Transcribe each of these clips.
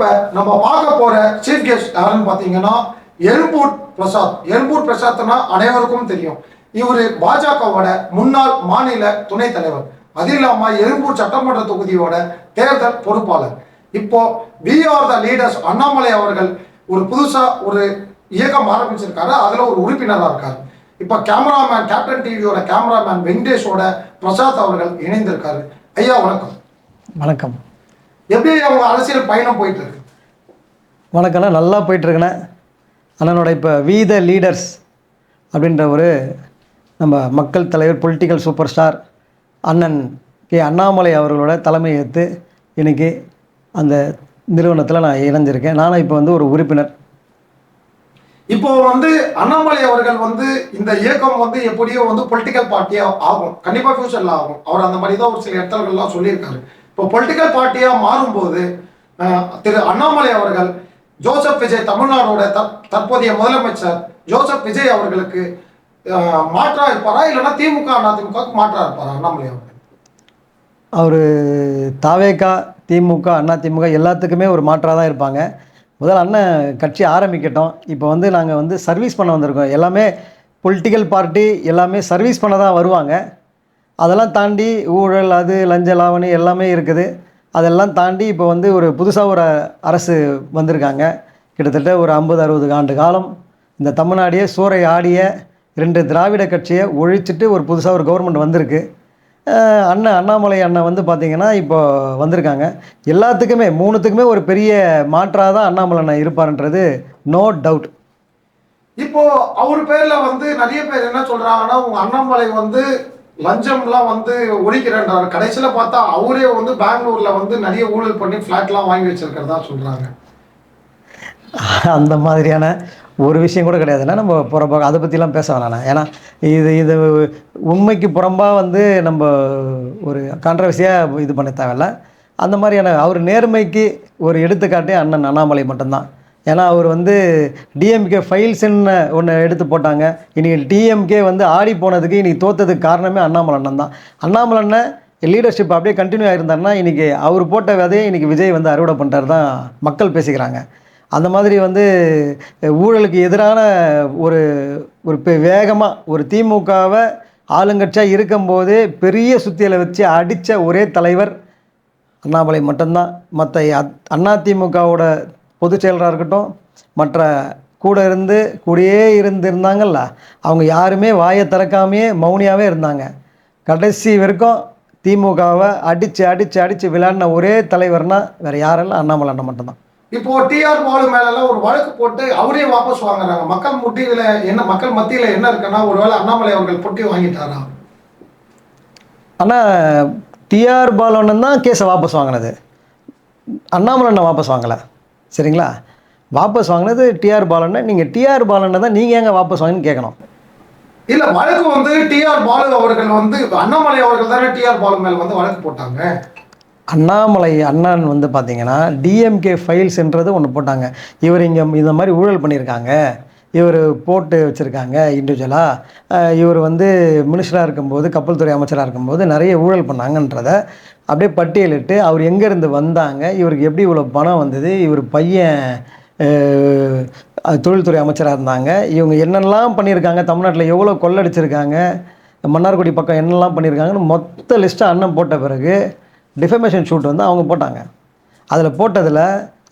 இப்போ நம்ம பார்க்க போகிற சீஃப் கெஸ்ட் யாருன்னு பார்த்தீங்கன்னா எல்பூட் பிரசாத். எல்பூட் பிரசாத்னா அனைவருக்கும் தெரியும். இவர் பாஜகவோட முன்னாள் மாநில துணைத் தலைவர். அது இல்லாமல் எல்பூட் சட்டமன்ற தொகுதியோட தேர்தல் பொறுப்பாளர். இப்போ we are the leaders Annamalai அவர்கள் ஒரு புதுசாக ஒரு இயக்கம் ஆரம்பிச்சிருக்காரு. அதில் ஒரு உறுப்பினராக இருக்காரு. இப்போ கேமராமேன் கேப்டன் டிவியோட கேமராமேன் வெங்கடேஷோட பிரசாத் அவர்கள் இணைந்திருக்காரு. ஐயா வணக்கம். வணக்கம். எப்படி அவங்க அரசியல் பயணம் போயிட்டு இருக்கு? வணக்கம்ண்ணா, நல்லா போயிட்டுருக்குண்ணே. அண்ணனோட இப்போ வி த லீடர்ஸ் அப்படின்ற ஒரு நம்ம மக்கள் தலைவர் பொலிட்டிக்கல் சூப்பர் ஸ்டார் அண்ணன் கே அண்ணாமலை அவர்களோட தலைமை ஏற்று இன்றைக்கி அந்த நிறுவனத்தில் நான் இணைஞ்சிருக்கேன். நானும் இப்போ வந்து ஒரு உறுப்பினர். இப்போ வந்து அண்ணாமலை அவர்கள் வந்து இந்த இயக்கம் வந்து எப்படியோ வந்து பொலிட்டிக்கல் பார்ட்டியாக ஆகும், கண்டிப்பாக ஃபியூச்சரில் ஆகும். அவர் அந்த மாதிரி தான் ஒரு சில இடத்துலலாம் சொல்லியிருக்காரு. இப்போ பொலிட்டிக்கல் பார்ட்டியாக மாறும்போது திரு அண்ணாமலை அவர்கள் ஜோசப் விஜய், தமிழ்நாடோட தற்போதைய முதலமைச்சர் ஜோசப் விஜய் அவர்களுக்கு மாற்றா இருப்பாரா, இல்லைன்னா திமுக அதிமுக மாற்றா இருப்பாரா அண்ணாமலை அவர்கள்? அவர் தாவேகா, திமுக, அதிமுக எல்லாத்துக்குமே ஒரு மாற்றாக தான் இருப்பாங்க. முதல்ல அண்ணன் கட்சி ஆரம்பிக்கட்டும். இப்போ வந்து நாங்கள் வந்து சர்வீஸ் பண்ண வந்திருக்கோம். எல்லாமே பொலிட்டிக்கல் பார்ட்டி எல்லாமே சர்வீஸ் பண்ண தான் வருவாங்க. அதெல்லாம் தாண்டி ஊழல், அது லஞ்ச லாவணி எல்லாமே இருக்குது. அதெல்லாம் தாண்டி இப்போ வந்து ஒரு புதுசாக ஒரு அரசு வந்திருக்காங்க. கிட்டத்தட்ட ஒரு 50-60 ஆண்டு காலம் இந்த தமிழ்நாடையே சூறை ஆடிய 2 திராவிட கட்சியை ஒழிச்சிட்டு ஒரு புதுசாக ஒரு கவர்மெண்ட் வந்திருக்கு. அண்ணாமலை அண்ணன் வந்து பார்த்திங்கன்னா இப்போ வந்திருக்காங்க. எல்லாத்துக்குமே 3த்துக்குமே ஒரு பெரிய மாற்றாக தான் அண்ணாமலை அண்ணன் இருப்பார்ன்றது நோ டவுட். இப்போது அவர் பேரில் வந்து நிறைய பேர் என்ன சொல்கிறாங்கன்னா, உங்கள் அண்ணாமலை வந்து லஞ்சம்லாம் வந்து ஒழிக்கிறன்றார். கடைசியில் பார்த்தா அவரே வந்து பெங்களூரில் வந்து நிறைய ஊழல் பண்ணி ஃப்ளாட்லாம் வாங்கி வச்சிருக்கிறதா சொல்கிறாங்க. அந்த மாதிரியான ஒரு விஷயம் கூட கிடையாதுன்னா நம்ம புறம்பாக அதை பற்றிலாம் பேச வேணாண்ணா. ஏன்னா இது உண்மைக்கு புறம்பாக வந்து நம்ம ஒரு கான்ட்ரவர்சியாக இது பண்ண தேவையில்ல. அந்த மாதிரியான அவர் நேர்மைக்கு ஒரு எடுத்துக்காட்டே அண்ணன் அண்ணாமலை மட்டும்தான். ஏன்னா அவர் வந்து டிஎம்கே ஃபைல்ஸ்ன்னு ஒன்று எடுத்து போட்டாங்க. இன்றைக்கி டிஎம்கே வந்து ஆடி போனதுக்கு இன்றைக்கி தோற்றதுக்கு காரணமே அண்ணாமலை அண்ணன் தான். அண்ணாமலை அண்ணன் லீடர்ஷிப் அப்படியே கண்டினியூ ஆகிருந்தாருன்னா இன்றைக்கி அவர் போட்ட விதையை இன்றைக்கி விஜய் வந்து அறுவடை பண்ணுறாரு தான் மக்கள் பேசிக்கிறாங்க. அந்த மாதிரி வந்து ஊழலுக்கு எதிரான ஒரு வேகமாக ஒரு திமுகவை ஆளுங்கட்சியாக இருக்கும்போதே பெரிய சுத்தியலை வச்சு அடித்த ஒரே தலைவர் அண்ணாமலை மட்டும்தான். மற்ற அதிமுகவோட பொதுச் செயலராக இருக்கட்டும், மற்ற கூடயே இருந்திருந்தாங்கல்ல, அவங்க யாருமே வாயை திறக்காமையே மௌனியாகவே இருந்தாங்க. கடைசி வரைக்கும் திமுகவை அடித்து விளையாடின ஒரே தலைவர்னால் வேறு யாரெல்லாம் அண்ணாமலை அண்ணன் மட்டும்தான். இப்போ டிஆர் பாலு மேலெல்லாம் ஒரு வழக்கு போட்டு அவரே வாபஸ் வாங்குறாங்க. மக்கள் மத்தியில் என்ன இருக்குன்னா, ஒருவேளை அண்ணாமலை அவர்கள் பொட்டி வாங்கிட்டாரா? ஆனால் டிஆர் பாலு தான் கேஸை வாபஸ் வாங்கினது, அண்ணாமலை அண்ணன் வாபஸ் வாங்கலை. சரிங்களா? வாபஸ் வாங்கினது டிஆர் பாலு. நீங்கள் டிஆர் பாலு தான் நீங்கள் எங்கே வாபஸ் வாங்கினு கேட்கணும். இல்லை, வழக்கு வந்து டிஆர் பாலு அவர்கள் வந்து அண்ணாமலை அவர்கள் தானே டிஆர் பாலு மேலே வந்து வழக்கு போட்டாங்க. அண்ணாமலை அண்ணன் வந்து பார்த்திங்கன்னா டிஎம்கே ஃபைல்ஸ்ன்றது ஒன்று போட்டாங்க. இவர் இங்கே இந்த மாதிரி ஊழல் பண்ணியிருக்காங்க, இவர் போட்டு வச்சுருக்காங்க இண்டிவிஜுவலாக, இவர் வந்து மினிஸ்டராக இருக்கும்போது, கப்பல் துறை அமைச்சராக இருக்கும்போது நிறைய ஊழல் பண்ணாங்கன்றதை அப்படியே பட்டியலிட்டு அவர் எங்கேருந்து வந்தாங்க, இவருக்கு எப்படி இவ்வளோ பணம் வந்தது, இவர் பையன் தொழில்துறை அமைச்சராக இருந்தாங்க, இவங்க என்னெல்லாம் பண்ணியிருக்காங்க, தமிழ்நாட்டில் எவ்வளோ கொள்ளடிச்சிருக்காங்க, மன்னார்குடி பக்கம் என்னெல்லாம் பண்ணியிருக்காங்கன்னு மொத்த லிஸ்ட்டை அண்ணன் போட்ட பிறகு டிஃபமேஷன் ஷூட் வந்து அவங்க போட்டாங்க. அதில் போட்டதில்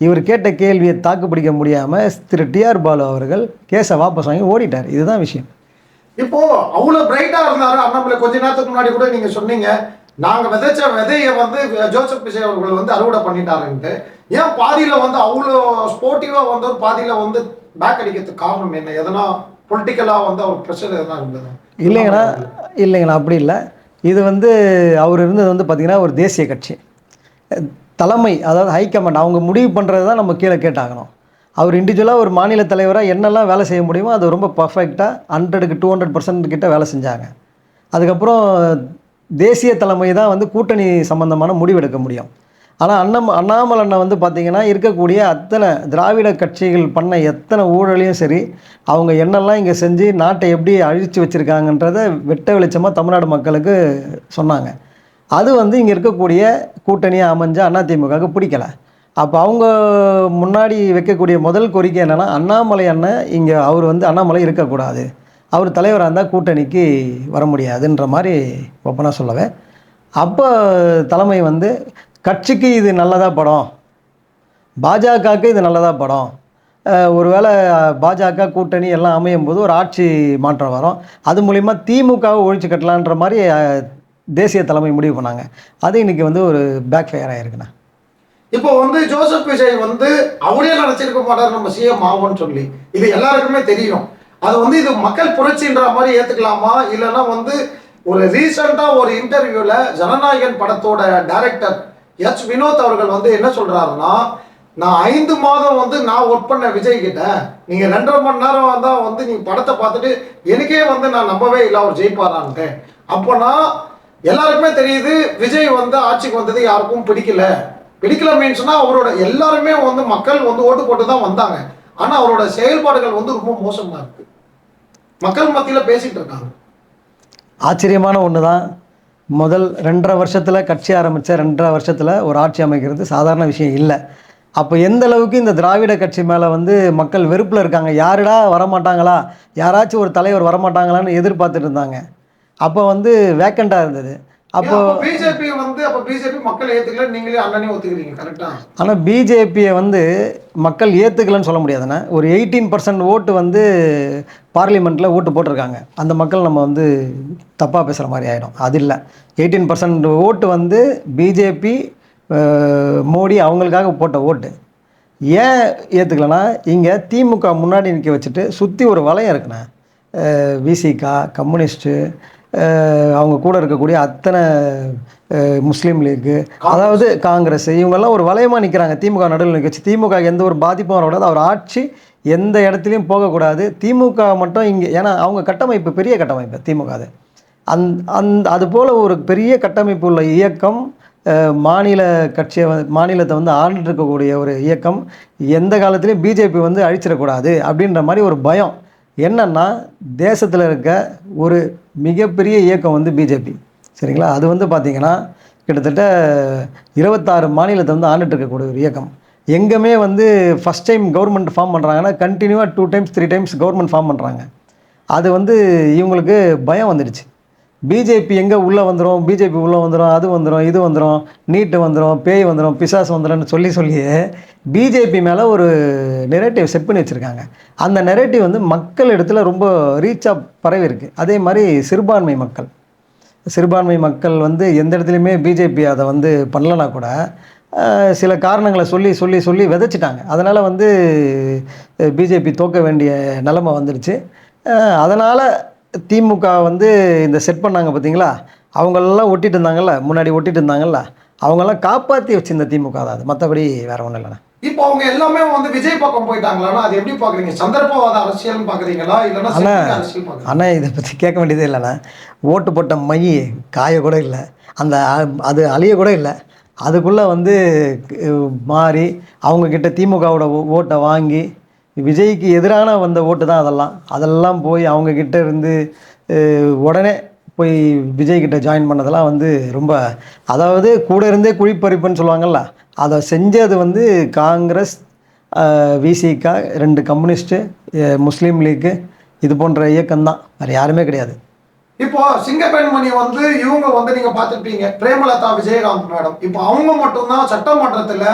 இவர் கேட்ட கேள்வியை தாக்கு பிடிக்க முடியாமல் திரு டிஆர் பாலு அவர்கள் கேஸை வாபஸ் வாங்கி ஓடிட்டார். இதுதான் விஷயம். இப்போது அவ்வளோ பிரைட்டாக இருந்தார் அண்ணாமலை. கொஞ்ச நேரத்துக்கு முன்னாடி கூட நீங்கள் சொன்னீங்க, நாங்கள் விதைச்ச விதையை வந்து ஜோசப் விஜய் அவர்கள் வந்து அறுவடை பண்ணிட்டாருன்ட்டு. ஏன் பாதியில் வந்து அவ்வளோ ஸ்போர்ட்டிவாக வந்து ஒரு பாதியில் வந்து பேக் அடிக்கிறதுக்கு காரணம் என்ன? எதனா பொலிட்டிக்கலாக வந்து அவர் ப்ரெஷர் எதனா இருந்தது? இல்லைங்கண்ணா, அப்படி இல்லை. இது வந்து அவர் இருந்தது வந்து பார்த்திங்கன்னா ஒரு தேசிய கட்சி தலைமை, அதாவது ஹைகமாண்ட், அவங்க முடிவு பண்ணுறது தான் நம்ம கீழே கேட்டாகணும். அவர் இண்டிவிஜுவலாக ஒரு மாநில தலைவராக என்னெல்லாம் வேலை செய்ய முடியுமோ அது ரொம்ப பர்ஃபெக்டாக 100க்கு 200% கிட்ட வேலை செஞ்சாங்க. அதுக்கப்புறம் தேசிய தலைமை தான் வந்து கூட்டணி சம்பந்தமான முடிவெடுக்க முடியும். ஆனால் அண்ணாமலை அண்ணன் வந்து பார்த்திங்கன்னா இருக்கக்கூடிய அத்தனை திராவிட கட்சிகள் பண்ண எத்தனை ஊழலையும் சரி, அவங்க என்னெல்லாம் இங்கே செஞ்சு நாட்டை எப்படி அழித்து வச்சுருக்காங்கன்றதை வெட்ட வெளிச்சமாக தமிழ்நாடு மக்களுக்கு சொன்னாங்க. அது வந்து இங்கே இருக்கக்கூடிய கூட்டணியாக அமைஞ்ச அதிமுகவுக்கு பிடிக்கலை. அப்போ அவங்க முன்னாடி வைக்கக்கூடிய முதல் கோரிக்கை என்னென்னா, அண்ணாமலை அண்ணன் இங்கே அவர் வந்து அண்ணாமலை இருக்கக்கூடாது, அவர் தலைவராக இருந்தால் கூட்டணிக்கு வர முடியாதுன்ற மாதிரி ஒப்பனாக சொல்லவே, அப்போ தலைமை வந்து கட்சிக்கு இது நல்லதா படம், பாஜகவுக்கு இது நல்லதா படம், ஒருவேளை பாஜக கூட்டணி எல்லாம் அமையும் போது ஒரு ஆட்சி மாற்றம் வரும், அது மூலிமா திமுகவை ஒழிச்சு கட்டலான்ற மாதிரி தேசிய தலைமை முடிவு பண்ணாங்க. அது இன்றைக்கி வந்து ஒரு பேக் ஃபயர் ஆகிருக்குண்ணா. இப்போ வந்து ஜோசப் விஜய் வந்து அவரே நினைச்சிருக்க மாட்டார் நம்ம சிஎம் ஆகும்னு சொல்லி, இது எல்லாருக்குமே தெரியும். அது வந்து இது மக்கள் புரட்சின்ற மாதிரி ஏத்துக்கலாமா, இல்லைன்னா வந்து ஒரு ரீசெண்டா ஒரு இன்டர்வியூல ஜனநாயகன் படத்தோட டைரக்டர் எச் வினோத் அவர்கள் வந்து என்ன சொல்றாருன்னா, நான் 5 மாதம் வந்து நான் ஒர்க் பண்ண விஜய் கிட்ட, நீங்க 2.5 மணி நேரம் தான் வந்து நீங்க படத்தை பார்த்துட்டு எனக்கே வந்து நான் நம்பவே இல்லை அவர் ஜெயிப்பாரான்ட்டு. அப்போனா எல்லாருக்குமே தெரியுது விஜய் வந்து ஆட்சிக்கு வந்தது யாருக்கும் பிடிக்கல மீன்ஸ்னா அவரோட எல்லாருமே வந்து மக்கள் வந்து ஓட்டு போட்டு தான் வந்தாங்க. ஆனா அவரோட செயல்பாடுகள் வந்து ரொம்ப மோசமா இருக்கு, மக்கள் மத்தியில பேசிட்டு இருக்காங்க. ஆச்சரியமான ஒன்று தான். முதல் 2.5 வருஷத்தில் கட்சி ஆரம்பித்த 2.5 வருஷத்தில் ஒரு ஆட்சி அமைக்கிறது சாதாரண விஷயம் இல்லை. அப்போ எந்த அளவுக்கு இந்த திராவிட கட்சி மேலே வந்து மக்கள் வெறுப்பில் இருக்காங்க, யாருடா வரமாட்டாங்களா, யாராச்சும் ஒரு தலைவர் வரமாட்டாங்களான்னு எதிர்பார்த்துட்டு இருந்தாங்க. அப்போ வந்து வேக்கண்டாக இருந்தது. அப்போ பிஜேபி வந்து பிஜேபி மக்கள் ஏத்துக்கல, நீங்களே அண்ணனே ஒத்துக்கிறீங்க கரெக்டா? ஆனால் பிஜேபியை வந்து மக்கள் ஏற்றுக்கலன்னு சொல்ல முடியாதுண்ணே. ஒரு 18% ஓட்டு வந்து பார்லிமெண்ட்டில் ஓட்டு போட்டிருக்காங்க, அந்த மக்கள் நம்ம வந்து தப்பாக பேசுகிற மாதிரி ஆகிடும். அது இல்லை, 18% ஓட்டு வந்து பிஜேபி மோடி அவங்களுக்காக போட்ட ஓட்டு. ஏன் ஏற்றுக்கலன்னா, இங்கே திமுக முன்னாடி நிற்க வச்சுட்டு சுற்றி ஒரு வளையம் இருக்குண்ணே, விசிகா, கம்யூனிஸ்ட்டு, அவங்க கூட இருக்கக்கூடிய அத்தனை முஸ்லீம் லீக்கு, அதாவது காங்கிரஸ், இவங்கெல்லாம் ஒரு வளையமாக நிற்கிறாங்க திமுக நடுவில் நிற்க வச்சு. திமுக எந்த ஒரு பாதிப்பும் வரக்கூடாது, அவர் ஆட்சி எந்த இடத்துலையும் போகக்கூடாது, திமுக மட்டும் இங்கே, ஏன்னா அவங்க கட்டமைப்பு பெரிய கட்டமைப்பு திமுக. அது அதுபோல் ஒரு பெரிய கட்டமைப்பு உள்ள இயக்கம், மாநில கட்சியை மாநிலத்தை வந்து ஆண்டுட்டு இருக்கக்கூடிய ஒரு இயக்கம், எந்த காலத்துலேயும் பிஜேபி வந்து அழிச்சிடக்கூடாது அப்படின்ற மாதிரி ஒரு பயம். என்னன்னா, தேசத்தில் இருக்க ஒரு மிகப்பெரிய இயக்கம் வந்து பிஜேபி, சரிங்களா? அது வந்து பார்த்திங்கன்னா கிட்டத்தட்ட 26 மாநிலத்தை வந்து ஆண்டுட்டு இருக்கக்கூடிய ஒரு இயக்கம். எங்கேயுமே வந்து ஃபஸ்ட் டைம் கவர்மெண்ட் ஃபார்ம் பண்ணுறாங்கன்னா கண்டினியூவாக 2 டைம்ஸ் 3 டைம்ஸ் கவர்மெண்ட் ஃபார்ம் பண்ணுறாங்க. அது வந்து இவங்களுக்கு பயம் வந்துடுச்சு. பிஜேபி எங்கே உள்ளே வந்துடும், பிஜேபி உள்ளே வந்துடும், அது வந்துடும், இது வந்துடும், நீட்டு வந்துடும், பேய் வந்துடும், பிசாசு வந்துடும்னு சொல்லியே பிஜேபி மேலே ஒரு நெரேட்டிவ் செட் பண்ணி வச்சுருக்காங்க. அந்த நெரேட்டிவ் வந்து மக்கள் இடத்துல ரொம்ப ரீச்சாக பரவி இருக்குது. அதே மாதிரி சிறுபான்மை மக்கள் வந்து எந்த இடத்துலையுமே பிஜேபி அதை வந்து பண்ணலனா கூட சில காரணங்களை சொல்லி விதைச்சிட்டாங்க. அதனால் வந்து பிஜேபி தோற்க வேண்டிய நிலைமை வந்துடுச்சு. அதனால் திமுக வந்து இந்த செட் பண்ணாங்க பார்த்தீங்களா, அவங்களெல்லாம் ஒட்டிகிட்டு இருந்தாங்கல்ல, முன்னாடி ஒட்டிகிட்டு இருந்தாங்கல்ல, அவங்கெல்லாம் காப்பாற்றி வச்சுருந்த திமுக தான் அது, மற்றபடி வேறு ஒன்றும் இல்லைண்ணா. இப்போ அவங்க எல்லாமே வந்து விஜய் பக்கம் போயிட்டாங்களா, அது எப்படி பார்க்குறீங்க? சந்தர்ப்பவாத அரசியல் பார்க்குறீங்களா, இல்லைன்னா அரசியல் பார்க்குறீங்க? ஆனால் இதை பற்றி கேட்க வேண்டியதே இல்லைண்ணா. ஓட்டு போட்ட மை காய கூட இல்லை, அது அழிய கூட இல்லை, அதுக்குள்ளே வந்து மாறி அவங்கக்கிட்ட திமுகவோட ஓட்டை வாங்கி விஜய்க்கு எதிரான வந்த ஓட்டு தான் அதெல்லாம் போய் அவங்கக்கிட்ட இருந்து உடனே போய் விஜய்கிட்ட ஜாயின் பண்ணதெல்லாம் வந்து ரொம்ப, அதாவது கூட இருந்தே குழிப்பறிப்புன்னு சொல்லுவாங்கள்ல, அதை செஞ்சது வந்து காங்கிரஸ், விசிகா, 2 கம்யூனிஸ்ட்டு, முஸ்லீம் லீக்கு, இது போன்ற இயக்கம்தான், வேறு யாருமே கிடையாது. இப்போ சிங்கப்பெண்மணி வந்து இவங்க வந்து நீங்கள் பார்த்துருப்பீங்க, பிரேமலதா விஜயகாந்த் மேடம். இப்போ அவங்க மட்டும்தான் சட்டமன்றத்தில்,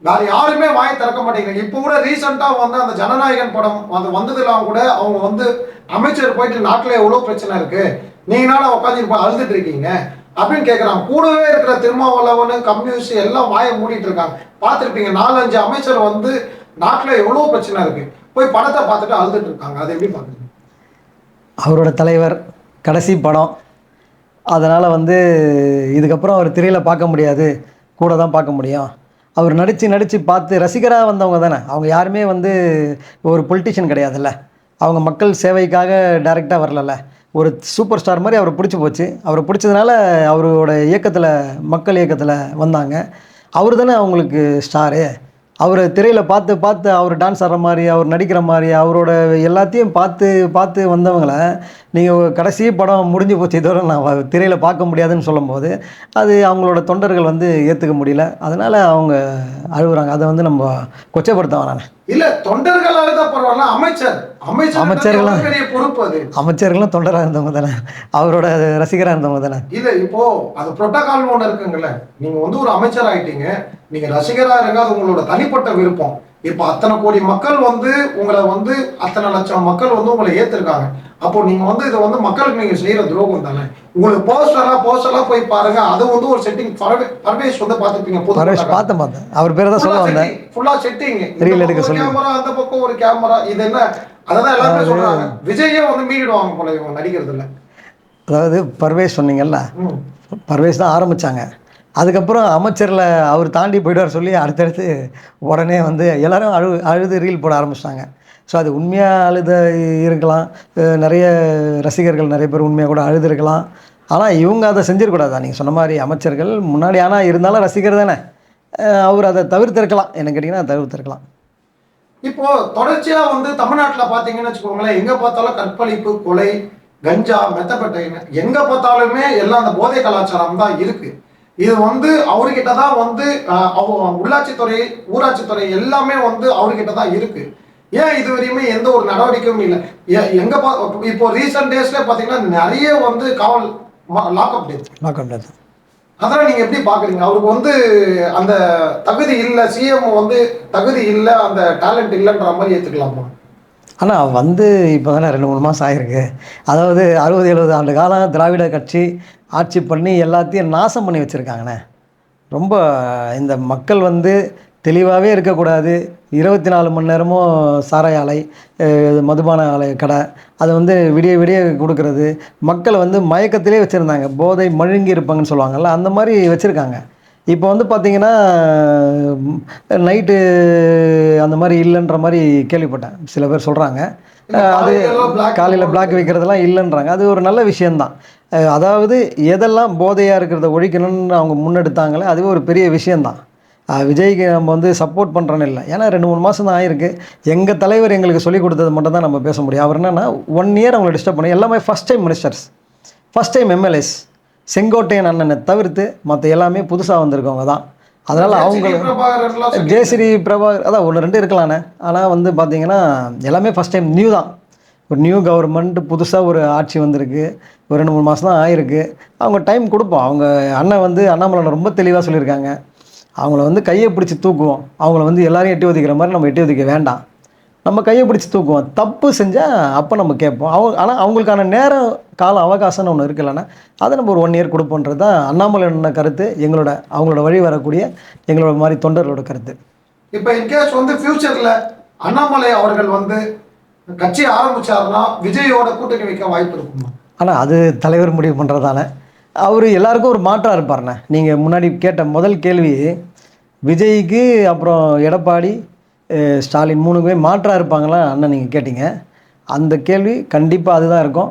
வேற யாருமே வாய் திறக்க மாட்டேங்கிறாங்க. இப்போ கூட ரீசெண்டாக வந்து அந்த ஜனநாயகன் படம் அது வந்ததுலாம் கூட அவங்க வந்து அமைச்சர் போயிட்டு நாட்டில் எவ்வளோ பிரச்சனை இருக்கு, நீங்களால உட்காந்து அழுதுட்டு இருக்கீங்க அப்படின்னு கேட்குறாங்க. கூடவே இருக்கிற திருமாவளவன், கம்யூனிஸ்ட் எல்லாம் வாயை மூடிட்டு இருக்காங்க. பார்த்துருப்பீங்க, 4-5 அமைச்சர் வந்து நாட்டில் எவ்வளோ பிரச்சனை இருக்கு போய் படத்தை பார்த்துட்டு அழுதுட்டு இருக்காங்க. அதை எப்படி பார்க்குறீங்க? அவரோட தலைவர் கடைசி படம், அதனால் வந்து இதுக்கப்புறம் அவர் திரையில் பார்க்க முடியாது, கூட தான் பார்க்க முடியும். அவர் நடித்து பார்த்து ரசிகராக வந்தவங்க தானே, அவங்க யாருமே வந்து ஒரு பொலிட்டிஷியன் கிடையாதுல்ல, அவங்க மக்கள் சேவைக்காக டைரெக்டாக வரலல்ல. ஒரு சூப்பர் ஸ்டார் மாதிரி அவரை பிடிச்சி போச்சு. அவரை பிடிச்சதுனால அவரோட இயக்கத்தில், மக்கள் இயக்கத்தில் வந்தாங்க. அவர் தானே அவங்களுக்கு ஸ்டாரு. அவர் திரையில் பார்த்து பார்த்து அவர் டான்ஸ் ஆடுற மாதிரி, அவர் நடிக்கிற மாதிரி, அவரோட எல்லாத்தையும் பார்த்து பார்த்து வந்தவங்கள நீங்கள் கடைசி படம் முடிஞ்சு போச்சு, இதோட நான் திரையில் பார்க்க முடியாதுன்னு சொல்லும்போது, அது அவங்களோட தொண்டர்கள் வந்து ஏற்றுக்க முடியல. அதனால் அவங்க அழுகுறாங்க. அதை வந்து நம்ம கொச்சைப்படுத்த வேணாம். இல்ல தொண்டர்களாக தான் பரவாயில்ல, அமைச்சர்களும் பெரிய பொறுப்பு. அது அமைச்சர்களும் தொண்டராக இருந்தவங்க தானே, அவரோட ரசிகராக இருந்தவங்க தானே. இல்ல இப்போ அது புரோட்டோகால் ஒன்று இருக்குங்கல்ல. நீங்க வந்து ஒரு அமைச்சர் ஆயிட்டீங்க, நீங்க ரசிகரா இருங்க, அது உங்களோட தனிப்பட்ட விருப்பம். இப்ப அத்தனை கோடி மக்கள் வந்து உங்களை வந்து அத்தனை லட்சம் மக்கள் வந்து உங்களை ஏத்திருக்காங்க. அப்போ நீங்க வந்து இதை வந்து மக்களுக்கு நீங்க செய்யற துரோகம் தானே. உங்களுக்கு போஸ்டரா போய் பாருங்க. அது வந்து ஒரு செட்டிங். பர்வேஷ் வந்து பாத்துப்பீங்க. பார்த்தேன் அவர் பேரை தான் சொல்ல வந்தேன். ஃபுல்லா செட்டிங், ரீல் எடுக்க சொல்லி கேமரா, அந்த பக்கம் ஒரு கேமரா. இது என்ன, அதான் எல்லாருமே சொல்றாங்க. விஜயே வந்து மீறிடுவாங்க போல இவங்க நடிக்கிறது இல்லை. அதாவது பர்வேஷ் சொன்னீங்கல்ல, பர்வேஷ் தான் ஆரம்பிச்சாங்க. அதுக்கப்புறம் அமைச்சரில் அவர் தாண்டி போய்டுவார் சொல்லி அடுத்தடுத்து உடனே வந்து எல்லோரும் அழுது ரீல் போட ஆரம்பிச்சிட்டாங்க. ஸோ அது உண்மையாக அழுத இருக்கலாம், நிறைய ரசிகர்கள் நிறைய பேர் உண்மையாக கூட அழுது இருக்கலாம். ஆனால் இவங்க அதை செஞ்சிடக்கூடாதா? நீங்கள் சொன்ன மாதிரி அமைச்சர்கள் முன்னாடி, ஆனால் இருந்தாலும் ரசிகர் தானே, அவர் அதை தவிர்த்திருக்கலாம். என்ன கேட்டிங்கன்னா தவிர்த்திருக்கலாம். இப்போ தொடர்ச்சியா வந்து தமிழ்நாட்டில் பார்த்தீங்கன்னு வச்சுக்கோங்களேன், எங்கே பார்த்தாலும் கற்பழிப்பு, கொலை, கஞ்சா, மெத்தப்பட்டைன்னு எங்கே பார்த்தாலுமே எல்லாம் அந்த போதை கலாச்சாரம் தான் இருக்கு. இது வந்து அவர்கிட்ட தான் வந்து உள்ளாட்சித்துறை, ஊராட்சித்துறை எல்லாமே வந்து அவர்கிட்ட தான் இருக்கு. ஏன் இது வரையுமே எந்த ஒரு நடவடிக்கையும் இல்லை? எங்க இப்போ ரீசெண்ட் டேஸ்ல பாத்தீங்கன்னா நிறைய வந்து காவல் லாக்அப் டேட். அதெல்லாம் நீங்க எப்படி பாக்குறீங்க? அவருக்கு வந்து அந்த தகுதி இல்லை, சிஎம் வந்து தகுதி இல்லை, அந்த டேலண்ட் இல்லைன்ற மாதிரி ஏற்றுக்கலாமா? ஆனால் வந்து இப்போ தானே 2-3 மாதம் ஆகிருக்கு. அதாவது 60-70 ஆண்டு காலம் திராவிட கட்சி ஆட்சி பண்ணி எல்லாத்தையும் நாசம் பண்ணி வச்சுருக்காங்கண்ணே. ரொம்ப இந்த மக்கள் வந்து தெளிவாகவே இருக்கக்கூடாது. 24 மணி நேரமும் சாராய ஆலை, மதுபான ஆலை கடை, அதை வந்து விடிய விடிய கொடுக்கறது, மக்களை வந்து மயக்கத்திலே வச்சுருந்தாங்க. போதை மழுங்கி இருப்பாங்கன்னு சொல்லுவாங்கள்ல, அந்த மாதிரி வச்சுருக்காங்க. இப்போ வந்து பார்த்திங்கன்னா நைட்டு அந்த மாதிரி இல்லைன்ற மாதிரி கேள்விப்பட்டேன். சில பேர் சொல்கிறாங்க அது காலையில் பிளாக் வைக்கிறதெல்லாம் இல்லைன்றாங்க. அது ஒரு நல்ல விஷயந்தான். அதாவது எதெல்லாம் போதையாக இருக்கிறத ஒழிக்கணும்னு அவங்க முன்னெடுத்தாங்களே, அதுவே ஒரு பெரிய விஷயந்தான். விஜய்க்கு நம்ம வந்து சப்போர்ட் பண்ணுறோன்னு இல்லை, ஏன்னா 2-3 மாதம் தான் ஆகிருக்கு. எங்கள் தலைவர் எங்களுக்கு சொல்லிக் கொடுத்தது மட்டும் தான் நம்ம பேச முடியும். அவர் என்னென்னா 1 இயர் அவங்களை டிஸ்டர்ப் பண்ணி எல்லாமே first time ministers, first time MLAs, Sengottaiyan அண்ணனை தவிர்த்து மற்ற எல்லாமே புதுசாக வந்திருக்கவங்க தான். அதனால் அவங்க ஜெயஸ்ரீ பிரபாகர் அதான் 1-2 இருக்கலாண்ணே. ஆனால் வந்து பார்த்திங்கன்னா எல்லாமே ஃபஸ்ட் டைம் நியூ தான். ஒரு நியூ கவர்மெண்ட், புதுசாக ஒரு ஆட்சி வந்திருக்கு. ஒரு 2-3 மாதம் தான் ஆகிருக்கு. அவங்க டைம் கொடுப்போம். அவங்க அண்ணன் வந்து அண்ணாமலை ரொம்ப தெளிவாக சொல்லியிருக்காங்க. அவங்கள வந்து கையை பிடிச்சி தூக்குவோம். அவங்கள வந்து எல்லாரையும் எட்டி ஒதிக்கிற மாதிரி நம்ம எட்டி ஒதிக்க வேண்டாம். நம்ம கையை பிடிச்சி தூக்குவோம். தப்பு செஞ்சால் அப்போ நம்ம கேட்போம். ஆனால் அவங்களுக்கான நேரம் கால அவகாசம்னு ஒன்று இருக்குல்லண்ணா, அதை நம்ம ஒரு 1 இயர் கொடுப்போன்றது தான் அண்ணாமலை கருத்து, அவங்களோட வழி வரக்கூடிய எங்களோட மாதிரி தொண்டர்களோட கருத்து. இப்போ இன்கேஸ் வந்து ஃபியூச்சரில் அண்ணாமலை அவர்கள் வந்து கட்சி ஆரம்பிச்சாருன்னா விஜயோட கூட்டணி வைக்க வாய்ப்பு இருக்குமா? ஆனால் அது தலைவர் முடிவு பண்ணுறதால அவர் எல்லாருக்கும் ஒரு மாற்றாக இருப்பார்ண்ணே. நீங்கள் முன்னாடி கேட்ட முதல் கேள்வி விஜய்க்கு அப்புறம் எடப்பாடி, ஸ்டாலின் 3 பேர் மாற்றாக இருப்பாங்களா அண்ணன் நீங்கள் கேட்டிங்க. அந்த கேள்வி கண்டிப்பாக அதுதான் இருக்கும்.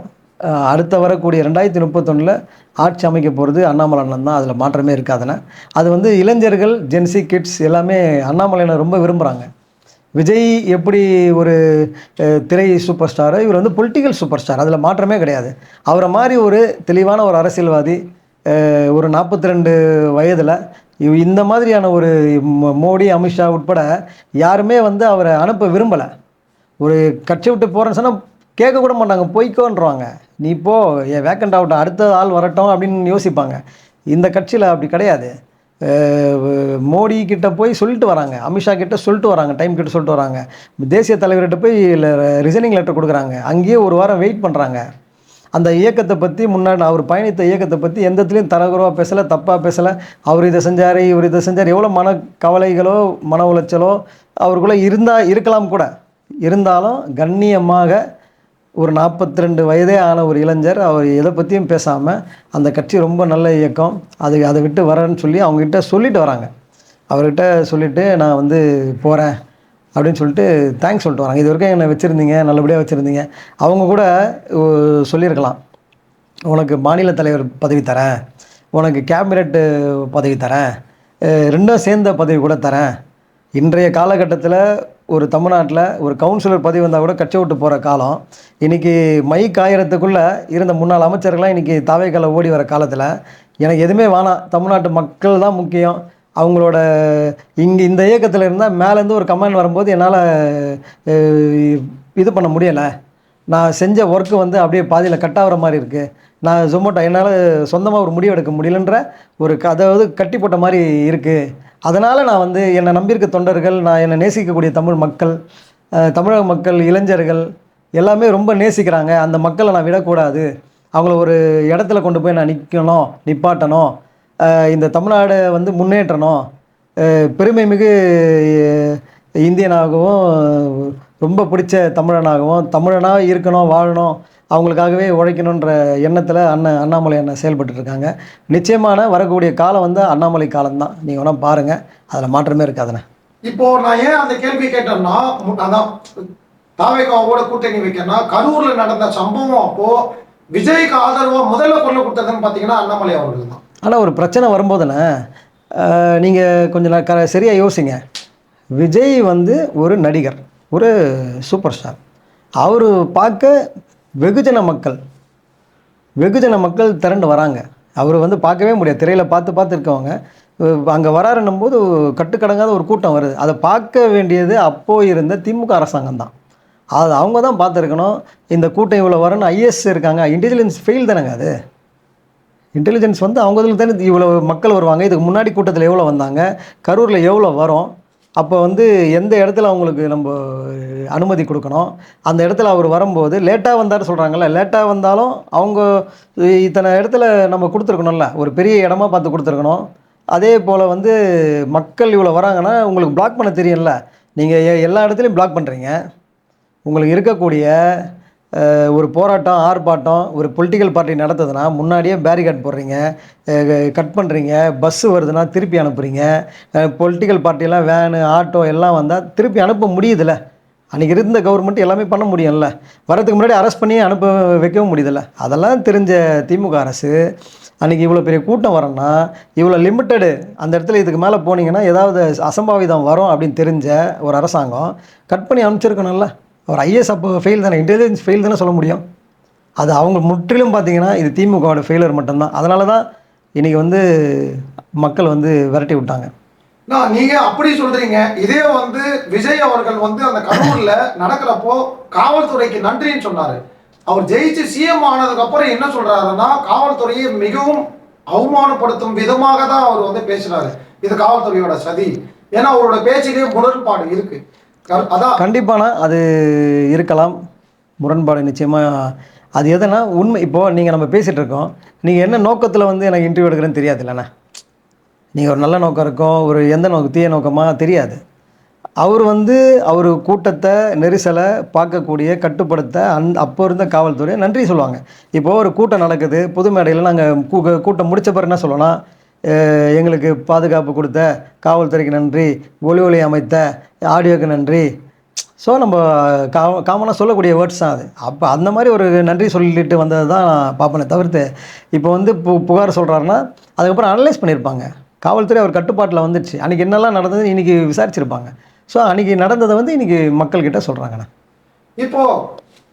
அடுத்த வரக்கூடிய 2031 ஆட்சி அமைக்க போகிறது அண்ணாமலை அண்ணன் தான். அதில் மாற்றமே இருக்காதுண்ணே. அது வந்து இளைஞர்கள், ஜென்சி கிட்ஸ் எல்லாமே அண்ணாமலையை ரொம்ப விரும்புகிறாங்க. விஜய் எப்படி ஒரு திரை சூப்பர் ஸ்டாரோ, இவர் வந்து பொலிட்டிக்கல் சூப்பர் ஸ்டார், அதில் மாற்றமே கிடையாது. அவரை மாதிரி ஒரு தெளிவான ஒரு அரசியல்வாதி, ஒரு 42 வயதில் இந்த மாதிரியான ஒரு மோடி, அமித்ஷா உட்பட யாருமே வந்து அவரை அனுப்ப விரும்பலை. ஒரு கட்சி விட்டு போகிறேன்னு சொன்னால் கேட்க கூட மாட்டாங்க, போய்க்கோன்றாங்க. நீ போ, ஏன் வேக்கண்ட் ஆகட்டும், அடுத்த ஆள் வரட்டும் அப்படின்னு யோசிப்பாங்க. இந்த கட்சியில் அப்படி கிடையாது. மோடி கிட்ட போய் சொல்லிட்டு வராங்க, அமித்ஷா கிட்ட சொல்லிட்டு வராங்க, டைம் கிட்ட சொல்லிட்டு வராங்க, தேசிய தலைவர்கிட்ட போய் ரிசைனிங் லெட்டர் கொடுக்குறாங்க, அங்கேயே 1 வாரம் வெயிட் பண்ணுறாங்க. அந்த இயக்கத்தை பற்றி முன்னாடி அவர் பயணித்த இயக்கத்தை பற்றி எந்தத்துலேயும் தரகுறவாக பேசலை, தப்பாக பேசலை. அவர் இதை செஞ்சார், இவர் இதை செஞ்சார், எவ்வளோ மன கவலைகளோ மன உளைச்சலோ அவருக்குள்ளே இருக்கலாம் கூட. இருந்தாலும் கண்ணியமாக ஒரு 42 வயதே ஆன ஒரு இளைஞர் அவர் எதை பற்றியும் பேசாமல், அந்த கட்சி ரொம்ப நல்ல இயக்கம், அதை விட்டு வரேன்னு சொல்லி அவங்ககிட்ட சொல்லிட்டு வராங்க. அவர்கிட்ட சொல்லிவிட்டு நான் வந்து போகிறேன் அப்படின்னு சொல்லிட்டு தேங்க்ஸ் சொல்லிட்டு வராங்க. இது வரைக்கும் என்னை வச்சுருந்தீங்க, நல்லபடியாக வச்சுருந்தீங்க. அவங்க கூட சொல்லியிருக்கலாம், உனக்கு மாநில தலைவர் பதவி தரேன், உனக்கு கேபினெட்டு பதவி தரேன், 2ம் சேர்ந்த பதவி கூட தரேன், இன்றைய காலகட்டத்தில் ஒரு தமிழ்நாட்டில் ஒரு கவுன்சிலர் பதவி வந்தால் கூட கட்சி விட்டு போகிற காலம். இன்றைக்கி மை காயறதுக்குள்ளே இருந்த முன்னாள் அமைச்சர்கள்லாம் இன்றைக்கி தாவேக்கால ஓடி வர காலத்தில் எனக்கு எதுவுமே வேணாம், தமிழ்நாட்டு மக்கள் தான் முக்கியம், அவங்களோட இந்த இயக்கத்தில் இருந்தால் மேலேருந்து ஒரு கமெண்ட் வரும்போது என்னால் இது பண்ண முடியலை, நான் செஞ்ச ஒர்க்கு வந்து அப்படியே பாதியில் கட் ஆகிற மாதிரி இருக்குது, நான் ஜொமேட்டோ என்னால் சொந்தமாக ஒரு முடிவு எடுக்க முடியலன்ற ஒரு அதாவது கட்டி போட்ட மாதிரி இருக்குது. அதனால் நான் வந்து என்னை நம்பியிருக்க தொண்டர்கள், நான் என்னை நேசிக்கக்கூடிய தமிழ் மக்கள், தமிழக மக்கள், இளைஞர்கள் எல்லாமே ரொம்ப நேசிக்கிறாங்க. அந்த மக்களை நான் விடக்கூடாது, அவங்கள ஒரு இடத்துல கொண்டு போய் நான் நிப்பாட்டணும், இந்த தமிழ்நாடை வந்து முன்னேற்றணும், பெருமை மிகு இந்தியனாகவும் ரொம்ப பிடிச்ச தமிழனாகவும் தமிழனாக இருக்கணும், வாழணும், அவங்களுக்காகவே உழைக்கணுன்ற எண்ணத்தில் அண்ணாமலை அண்ணன் செயல்பட்டுருக்காங்க. நிச்சயமான வரக்கூடிய காலம் வந்து அண்ணாமலை காலம்தான். நீங்கள் வேணால் பாருங்கள், அதில் மாற்றமே இருக்காதுண்ணே. இப்போ நான் ஏன் அந்த கேள்வி கேட்டேன்னா, அதான் தாவேகாவோட கூட்டணி வைக்கன்னா கரூரில் நடந்த சம்பவம் அப்போ விஜய்க்கு ஆதரவாக முதல்ல கொள்ள கொடுத்ததுன்னு பார்த்தீங்கன்னா அண்ணாமலை அவர்கள் தான். ஆனால் ஒரு பிரச்சனை வரும்போதுண்ணே நீங்கள் கொஞ்சம் சரியாக யோசிங்க. விஜய் வந்து ஒரு நடிகர், ஒரு சூப்பர் ஸ்டார். அவர் பார்க்க வெகுஜன மக்கள் திரண்டு வராங்க. அவர் வந்து பார்க்கவே முடியாது, திரையில் பார்த்து இருக்கவங்க அங்கே வராருன்னும் போது கட்டுக்கடங்காத ஒரு கூட்டம் வருது. அதை பார்க்க வேண்டியது அப்போது இருந்த திமுக அரசாங்கம் தான். அது அவங்க தான் பார்த்துருக்கணும். இந்த கூட்டம் இவ்வளோ வரணும், ஐஎஸ் இருக்காங்க, இன்டெலிஜென்ஸ் ஃபெயில் தானேங்க. அது இன்டெலிஜென்ஸ் வந்து அவங்க இதில் தானே இவ்வளோ மக்கள் வருவாங்க. இதுக்கு முன்னாடி கூட்டத்தில் எவ்வளோ வந்தாங்க, கரூரில் எவ்வளோ வரும், அப்போ வந்து எந்த இடத்துல அவங்களுக்கு நம்ம அனுமதி கொடுக்கணும், அந்த இடத்துல அவர் வரும்போது லேட்டாக வந்தார் சொல்கிறாங்கல்ல, லேட்டாக வந்தாலும் அவங்க இத்தனை இடத்துல நம்ம கொடுத்துருக்கணும்ல, ஒரு பெரிய இடமா பார்த்து கொடுத்துருக்கணும். அதே போல் வந்து மக்கள் இவ்வளோ வராங்கன்னா உங்களுக்கு பிளாக் பண்ண தெரியும்ல, நீங்கள் எல்லா இடத்துலையும் பிளாக் பண்ணுறீங்க. உங்களுக்கு இருக்கக்கூடிய ஒரு போராட்டம், ஆர்ப்பாட்டம், ஒரு பொலிட்டிக்கல் பார்ட்டி நடத்துதுன்னா முன்னாடியே பேரிகார்ட் போடுறீங்க, கட் பண்ணுறீங்க, பஸ்ஸு வருதுன்னா திருப்பி அனுப்புகிறீங்க. பொலிட்டிக்கல் பார்ட்டியெல்லாம் வேனு, ஆட்டோ எல்லாம் வந்தால் திருப்பி அனுப்ப முடியுதில்ல. அன்றைக்கி இருந்த கவர்மெண்ட் எல்லாமே பண்ண முடியும்ல, வரதுக்கு முன்னாடி அரெஸ்ட் பண்ணி அனுப்ப வைக்கவும் முடியுதில்ல. அதெல்லாம் தெரிஞ்ச திமுக அரசு அன்றைக்கி இவ்வளோ பெரிய கூட்டம் வரணும்னா இவ்வளோ லிமிட்டடு, அந்த இடத்துல இதுக்கு மேலே போனீங்கன்னா ஏதாவது அசம்பாவிதம் வரும் அப்படின்னு தெரிஞ்ச ஒரு அரசாங்கம் கட் பண்ணி அனுப்பிச்சிருக்கணும்ல. அவர் ஐஏஎஸ் அப்போ ஃபெயில் தானே, இன்டெலிஜென்ஸ் ஃபெயில் தானே சொல்ல முடியும். அது அவங்க முற்றிலும் பார்த்தீங்கன்னா இது திமுகவோட ஃபெயிலர் மட்டும்தான். அதனால தான் இன்றைக்கி வந்து மக்கள் வந்து விரட்டி விட்டாங்க. நீங்கள் அப்படி சொல்கிறீங்க. இதே வந்து விஜய் அவர்கள் வந்து அந்த கரூரில் நடக்கிறப்போ காவல்துறைக்கு நன்றின்னு சொன்னார். அவர் ஜெயிச்சு சிஎம் ஆனதுக்கப்புறம் என்ன சொல்கிறாருன்னா, காவல்துறையை மிகவும் அவமானப்படுத்தும் விதமாக தான் அவர் வந்து பேசுகிறாரு. இது காவல்துறையோட சதி. ஏன்னா அவரோட பேச்சிலேயே முரண்பாடு இருக்குது. அதான் கண்டிப்பானா அது இருக்கலாம், முரண்பாடு நிச்சயமாக. அது எதுனா உண்மை. இப்போது நீங்கள் நம்ம பேசிகிட்டு இருக்கோம், நீங்கள் என்ன நோக்கத்தில் வந்து எனக்கு இன்டர்வியூ எடுக்கிறேன்னு தெரியாது இல்லைண்ணா. நீங்கள் ஒரு நல்ல நோக்கம் இருக்கும், ஒரு எந்த நோக்கம், தீய நோக்கமாக தெரியாது. அவர் வந்து அவர் கூட்டத்தை நெரிசலை பார்க்கக்கூடிய கட்டுப்படுத்த அப்போ இருந்த காவல்துறை நன்றி சொல்லுவாங்க. இப்போது ஒரு கூட்டம் நடக்குது, பொது மேடையில் நாங்கள் கூட்டம் முடித்த பிறகு என்ன சொல்லலாம், எங்களுக்கு பாதுகாப்பு கொடுத்த காவல்துறைக்கு நன்றி, ஒளி அமைத்த ஆடியோக்கு நன்றி. ஸோ நம்ம காமனாக சொல்லக்கூடிய வேர்ட்ஸ் தான் அது. அப்போ அந்த மாதிரி ஒரு நன்றி சொல்லிட்டு வந்தது தான் நான் பார்ப்பேனே தவிர்த்து, இப்போ வந்து புகார் சொல்கிறாருன்னா அதுக்கப்புறம் அனலைஸ் பண்ணியிருப்பாங்க. காவல்துறை அவர் கட்டுப்பாட்டில் வந்துடுச்சு, அன்றைக்கி என்னெல்லாம் நடந்தது இன்றைக்கி விசாரிச்சிருப்பாங்க. ஸோ அன்றைக்கி நடந்ததை வந்து இன்றைக்கி மக்கள்கிட்ட சொல்கிறாங்கண்ணா. இப்போது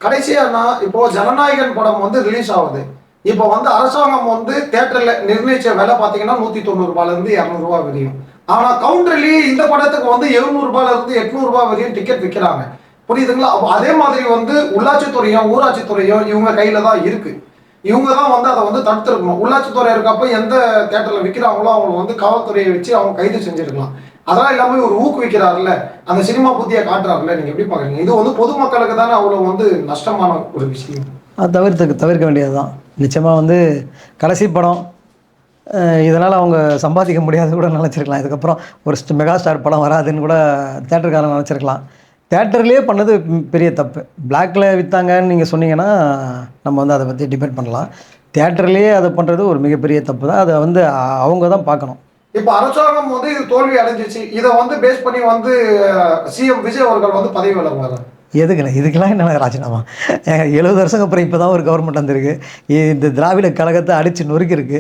கடைசியானா இப்போது ஜனநாயகன் படம் வந்து ரிலீஸ் ஆகுது. இப்போ வந்து அரசாங்கம் வந்து தேட்டரில் நிர்ணயிச்ச விலை பார்த்தீங்கன்னா 190 ரூபாயிலேருந்து 200 ரூபா வரையும். ஆனால் கவுண்டர்லேயே இந்த படத்துக்கு வந்து 700 ரூபாயிலேருந்து 800 ரூபாய் வரையும் டிக்கெட் விற்கிறாங்க. புரியுதுங்களா? அதே மாதிரி வந்து உள்ளாட்சித்துறையும் ஊராட்சித்துறையும் இவங்க கையில் தான் இருக்குது. இவங்க தான் வந்து அதை வந்து தடுத்துருக்கணும். உள்ளாட்சித்துறை இருக்கப்போ எந்த தேட்டரில் விற்கிறாங்களோ அவங்க வந்து காவல்துறையை வச்சு அவங்க கைது செஞ்சுருக்கலாம். அதெல்லாம் எல்லாமே ஒரு ஊக்குவிக்கிறாருல்ல, அந்த சினிமா புத்தியை காட்டுறாருல்ல. நீங்கள் எப்படி பார்க்குறீங்க? இது வந்து பொதுமக்களுக்கு தானே அவ்வளோ வந்து நஷ்டமான ஒரு விஷயம். அது தவிர்க்க வேண்டியது தான். நிச்சயமாக வந்து கடைசி படம், இதனால் அவங்க சம்பாதிக்க முடியாது கூட நினச்சிருக்கலாம். இதுக்கப்புறம் ஒரு மெகா ஸ்டார் படம் வராதுன்னு கூட தேட்டருக்காரன் நினச்சிருக்கலாம். தேட்டர்லேயே பண்ணது பெரிய தப்பு. பிளாக்கில் விற்றாங்கன்னு நீங்கள் சொன்னீங்கன்னா நம்ம வந்து அதை பற்றி டிபேட் பண்ணலாம். தேட்டர்லேயே அதை பண்ணுறது ஒரு மிகப்பெரிய தப்பு தான். அதை வந்து அவங்க தான் பார்க்கணும். இப்போ அரசாங்கம் வந்து இது தோல்வி அடைஞ்சிச்சு, இதை வந்து பேஸ் பண்ணி வந்து சிஎம் விஜய் அவர்கள் வந்து பதவி விலகுவார். எதுக்குண்ணே? இதுக்கெல்லாம் என்ன ராஜினாமா? 70 வருஷம் அப்புறம் இப்போ தான் ஒரு கவர்மெண்ட் வந்திருக்கு. இந்த திராவிட கழகத்தை அடித்து நொறுக்கிருக்கு.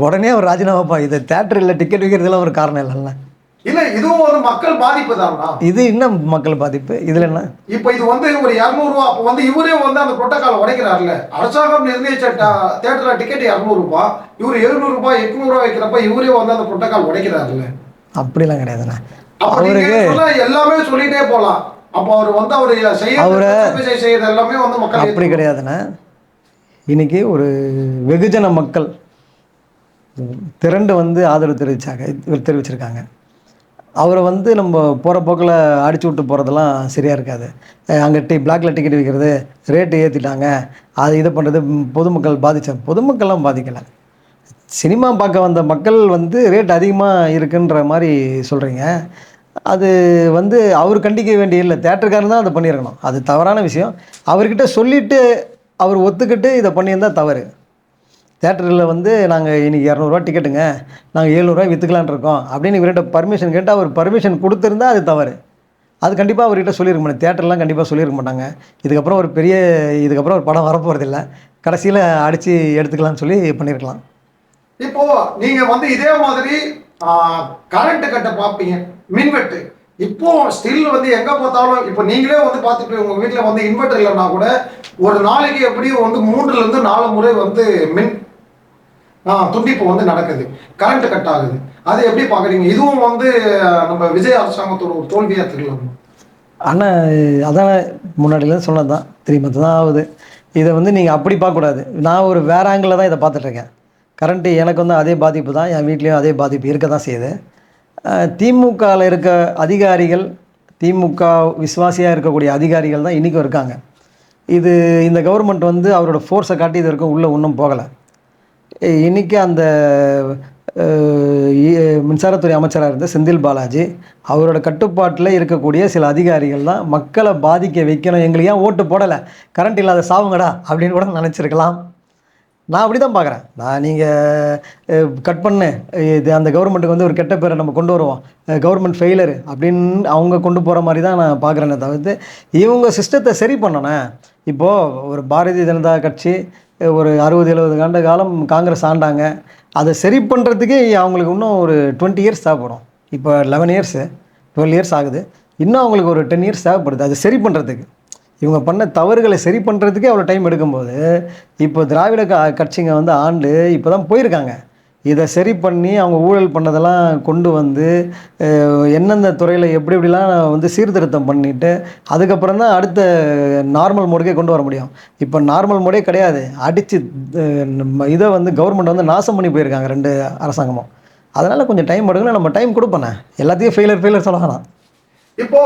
உடனே ஒரு ராஜினாமாப்பா. இதை தேட்டரில் டிக்கெட் விற்கிறதுலாம் ஒரு காரணம் இல்லைல்ல. இல்ல இதுவும் வந்து மக்கள் பாதிப்பு தானா? இது இன்னும் மக்கள் பாதிப்பு. இதில் என்ன? இப்போ இது வந்து ஒரு 200 ரூபா. அப்போ வந்து இவரே வந்து அந்த புரோட்டோகால் உடைக்கிறாருல்ல. அரசாங்கம் நிர்ணயிச்ச தியேட்டர்ல டிக்கெட் 200 ரூபா, இவர் 700 ரூபாய் 800 ரூபாய் வைக்கிறப்ப இவரே வந்து அந்த புரோட்டோகால் உடைக்கிறாருல்ல. அப்படிலாம் கிடையாதுண்ணே. அப்ப நீங்க சொன்னா எல்லாமே சொல்லிட்டே போலாம். அப்போ அவர் வந்து அவர் செய்யறது எல்லாமே வந்து மக்கள் அப்படி கிடையாதுண்ணே. இன்னைக்கு ஒரு வெகுஜன மக்கள் திரண்டு வந்து ஆதரவு தெரிவிச்சிருக்காங்க. அவரை வந்து நம்ம போகிற போக்கில் அடிச்சு விட்டு போகிறதெல்லாம் சரியாக இருக்காது. அங்கே பிளாக்ல டிக்கெட் விற்கிறது, ரேட்டு ஏற்றிட்டாங்க, அது இதை பண்ணுறது பொதுமக்கள் பொதுமக்கள்லாம் பாதிக்கலை. சினிமா பார்க்க வந்த மக்கள் வந்து ரேட் அதிகமாக இருக்குன்ற மாதிரி சொல்கிறீங்க. அது வந்து அவர் கண்டிக்க வேண்டிய இல்லை, தேட்டருக்காரன் தான் அதை பண்ணியிருக்கணும். அது தவறான விஷயம். அவர்கிட்ட சொல்லிவிட்டு அவர் ஒத்துக்கிட்டு இதை பண்ணியிருந்தால் தவறு. தேட்டரில் வந்து நாங்கள் இன்றைக்கி 200 டிக்கெட்டுங்க, நாங்கள் 700 விற்றுக்கலான் இருக்கோம் அப்படின்னு இவர்கிட்ட பர்மிஷன் கேட்டால் அவர் பர்மிஷன் கொடுத்துருந்தா அது தவறு. அது கண்டிப்பாக அவர்கிட்ட சொல்லியிருக்க மாட்டேன். தேட்டர்லாம் கண்டிப்பாக சொல்லியிருக்க மாட்டாங்க. இதுக்கப்புறம் ஒரு படம் வரப்போகிறதில்ல, கடைசியில் அடித்து எடுத்துக்கலாம்னு சொல்லி பண்ணியிருக்கலாம். இப்போ நீங்க வந்து இதே மாதிரி கரண்ட் கட்ட பார்ப்பீங்க, மின்வெட்டு. இப்போ ஸ்டில் வந்து எங்க பார்த்தாலும் இப்போ நீங்களே வந்து பார்த்துட்டு உங்க வீட்டில் வந்து இன்வெர்டர் இல்லைன்னா கூட ஒரு நாளைக்கு எப்படியும் வந்து 3லிருந்து 4 முறை வந்து மின் துண்டிப்பு வந்து நடக்குது, கரண்ட் கட் ஆகுது. அதை எப்படி பார்க்குறீங்க? இதுவும் வந்து நம்ம விஜய் அரசாங்கத்தோட ஒரு தோல்வியாக தெரியலாம். ஆனால் அதான் முன்னாடிலாம் சொன்னது தான், திரும்ப தான் ஆகுது. இதை வந்து நீங்கள் அப்படி பார்க்கக்கூடாது. நான் ஒரு வேற ஆங்கிளில் தான் இதை பார்த்துட்ருக்கேன். கரண்ட்டு எனக்கு வந்து அதே பாதிப்பு தான், என் வீட்லேயும் அதே பாதிப்பு இருக்க தான் செய்யுது. திமுகவில் இருக்க அதிகாரிகள், திமுக விசுவாசியாக இருக்கக்கூடிய அதிகாரிகள் தான் இன்றைக்கும் இருக்காங்க. இந்த கவர்மெண்ட் வந்து அவரோட ஃபோர்ஸை காட்டி இது வரைக்கும் உள்ளே ஒன்றும் போகலை. இன்றைக்கி அந்த மின்சாரத்துறை அமைச்சராக இருந்த செந்தில் பாலாஜி அவரோட கட்டுப்பாட்டில் இருக்கக்கூடிய சில அதிகாரிகள் தான் மக்களை பாதிக்க வைக்கணும். எங்களுக்கு ஏன் ஓட்டு போடலை, கரண்ட் இல்லாத சாவுங்கடா அப்படின்னு கூட நினச்சிருக்கலாம். நான் அப்படி தான் பார்க்குறேன். நீங்கள் கட் பண்ணு, இது அந்த கவர்மெண்ட்டுக்கு வந்து ஒரு கெட்ட பேரை நம்ம கொண்டு வருவோம், கவர்மெண்ட் ஃபெயிலரு அப்படின்னு அவங்க கொண்டு போகிற மாதிரி தான் நான் பார்க்குறேனே தவிர்த்து இவங்க சிஸ்டத்தை சரி பண்ணணும். இப்போது ஒரு பாரதிய ஜனதா கட்சி ஒரு 60-70 ஆண்டு காலம் காங்கிரஸ் ஆண்டாங்க. அதை சரி பண்ணுறதுக்கே அவங்களுக்கு இன்னும் ஒரு 20 இயர்ஸ் தேவைப்படும். இப்போ 11 இயர்ஸு 12 இயர்ஸ் ஆகுது. இன்னும் அவங்களுக்கு ஒரு 10 இயர்ஸ் தேவைப்படுது அதை சரி பண்ணுறதுக்கு. இவங்க பண்ண தவறுகளை சரி பண்ணுறதுக்கே அவ்வளோ டைம் எடுக்கும்போது இப்போ திராவிட கட்சிங்க வந்து ஆண்டு இப்போ தான் போயிருக்காங்க. இதை சரி பண்ணி அவங்க ஊழல் பண்ணதெல்லாம் கொண்டு வந்து எந்தெந்த துறையில் எப்படிலாம் வந்து சீர்திருத்தம் பண்ணிவிட்டு அதுக்கப்புறம் தான் அடுத்த நார்மல் மோடுக்கே கொண்டு வர முடியும். இப்போ நார்மல் மோடே கிடையாது. அடித்து இதை வந்து கவர்மெண்ட் வந்து நாசம் பண்ணி போயிருக்காங்க 2 அரசாங்கமும். அதனால் கொஞ்சம் டைம் எடுக்கணும். நம்ம டைம் கொடுப்பேண்ணே, எல்லாத்தையும் ஃபெயிலர் சொல்லலாம். இப்போ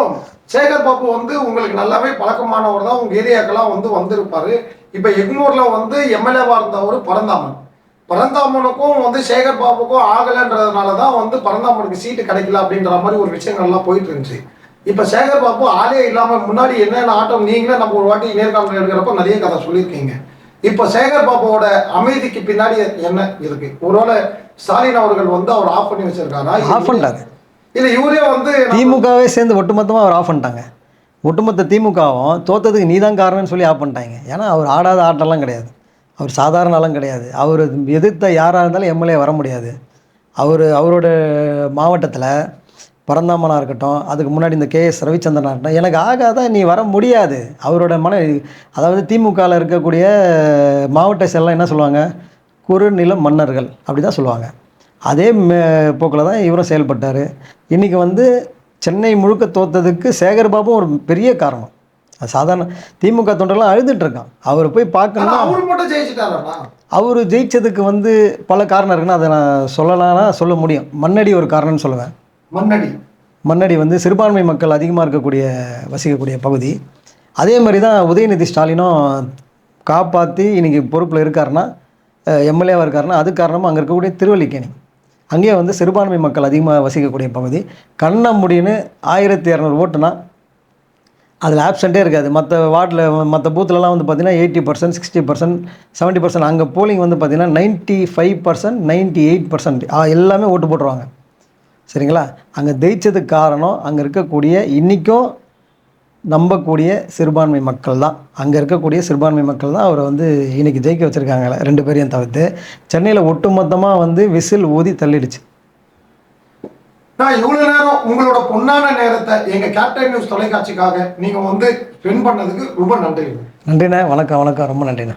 சேகர் பாபு வந்து உங்களுக்கு நல்லாவே பழக்கமானவர் தான், உங்க ஏரியாக்கெல்லாம் வந்து வந்திருப்பாரு. இப்போ எக்மோர்ல வந்து எம்எல்ஏவா இருந்தவர் பரந்தாமனுக்கும் வந்து சேகர் பாபுக்கும் ஆகலைன்றதுனால தான் வந்து பரந்தாமனுக்கு சீட்டு கிடைக்கல அப்படின்ற மாதிரி ஒரு விஷயங்கள்லாம் போயிட்டு இருந்துச்சு. இப்போ சேகர் பாபு ஆளே இல்லாமல் முன்னாடி என்னென்ன ஆட்டம் நீங்களே நம்ம ஒரு வாட்டி நேர்காணல் எடுக்கிறப்ப நிறைய கதை சொல்லியிருக்கீங்க. இப்போ சேகர் பாபுவோட அமைதிக்கு பின்னாடி என்ன இருக்கு? ஒருவேளை ஸ்டாலின் அவர்கள் வந்து அவர் ஆஃப் பண்ணி வச்சிருக்காரா? ஆஃப் பண்ணிட்டாரு. இல்லை இவரே வந்து திமுகவே சேர்ந்து ஒட்டுமொத்தமாக அவர் ஆஃப் பண்ணிட்டாங்க. ஒட்டுமொத்த திமுகவும் தோற்றதுக்கு நீ தான் காரணம்னு சொல்லி ஆஃப் பண்ணிட்டாங்க. ஏன்னா அவர் ஆடாத ஆட்டெல்லாம் கிடையாது, அவர் சாதாரண ஆளும் கிடையாது. அவர் எதிர்த்த யாராக இருந்தாலும் எம்எல்ஏ வர முடியாது. அவரோட மாவட்டத்தில் பரந்தாமனாக இருக்கட்டும், அதுக்கு முன்னாடி இந்த KS ரவிச்சந்திரனாக இருக்கட்டும், எனக்கு ஆகாதான் நீ வர முடியாது. அவரோட அதாவது திமுகவில் இருக்கக்கூடிய மாவட்ட செல்லாம் என்ன சொல்லுவாங்க, குறுநில மன்னர்கள் அப்படி தான் சொல்லுவாங்க. அதே போக்கில் தான் இவரும் செயல்பட்டார். இன்றைக்கி வந்து சென்னை முழுக்க தோற்றதுக்கு சேகர் பாபு ஒரு பெரிய காரணம். அது சாதாரண திமுக தொண்டர்லாம் அழுதுட்டுருக்கான். அவர் போய் பார்க்கணும்னா அவர் ஜெயிச்சதுக்கு வந்து பல காரணம் இருக்குன்னா அதை நான் சொல்லலாம்னா சொல்ல முடியும். மண்ணடி ஒரு காரணம்னு சொல்லுவேன். மண்ணடி வந்து சிறுபான்மை மக்கள் அதிகமாக வசிக்கக்கூடிய பகுதி. அதே மாதிரி தான் உதயநிதி ஸ்டாலினும் காப்பாற்றி இன்றைக்கி பொறுப்பில் இருக்காருன்னா, எம்எல்ஏவாக இருக்காருன்னா அது காரணமாக அங்கே இருக்கக்கூடிய திருவல்லிக்கேணி, அங்கேயே வந்து சிறுபான்மை மக்கள் அதிகமாக வசிக்கக்கூடிய பகுதி. கண்ண முடின்னு 1200 ஓட்டுனா அதில் ஆப்சண்ட்டே இருக்காது. மற்ற வார்டில் மற்ற பூத்துலலாம் வந்து பார்த்திங்கன்னா 80%, 60%, 70%. அங்கே போலிங் வந்து பார்த்திங்கன்னா 95%, 98% எல்லாமே ஓட்டு போட்டுருவாங்க. சரிங்களா? அங்கே ஜெயிச்சதுக்கு காரணம் அங்கே இருக்கக்கூடிய இன்றைக்கும் நம்பக்கூடிய சிறுபான்மை மக்கள் தான். அங்கே இருக்கக்கூடிய சிறுபான்மை மக்கள் தான் அவரை வந்து இன்றைக்கி ஜெயிக்க வச்சுருக்காங்க 2 பேரையும் தவிர்த்து. சென்னையில் ஒட்டுமொத்தமாக வந்து விசில் ஊதி தள்ளிடுச்சு. நான் இவ்வளவு நேரம் உங்களோட பொன்னான நேரத்தை எங்க கேப்டன் நியூஸ் தொலைக்காட்சிக்காக நீங்க வந்து ஸ்பெண்ட் பண்ணதுக்கு ரொம்ப நன்றி. நன்றிண்ணே, வணக்கம் வணக்கம், ரொம்ப நன்றிண்ணே.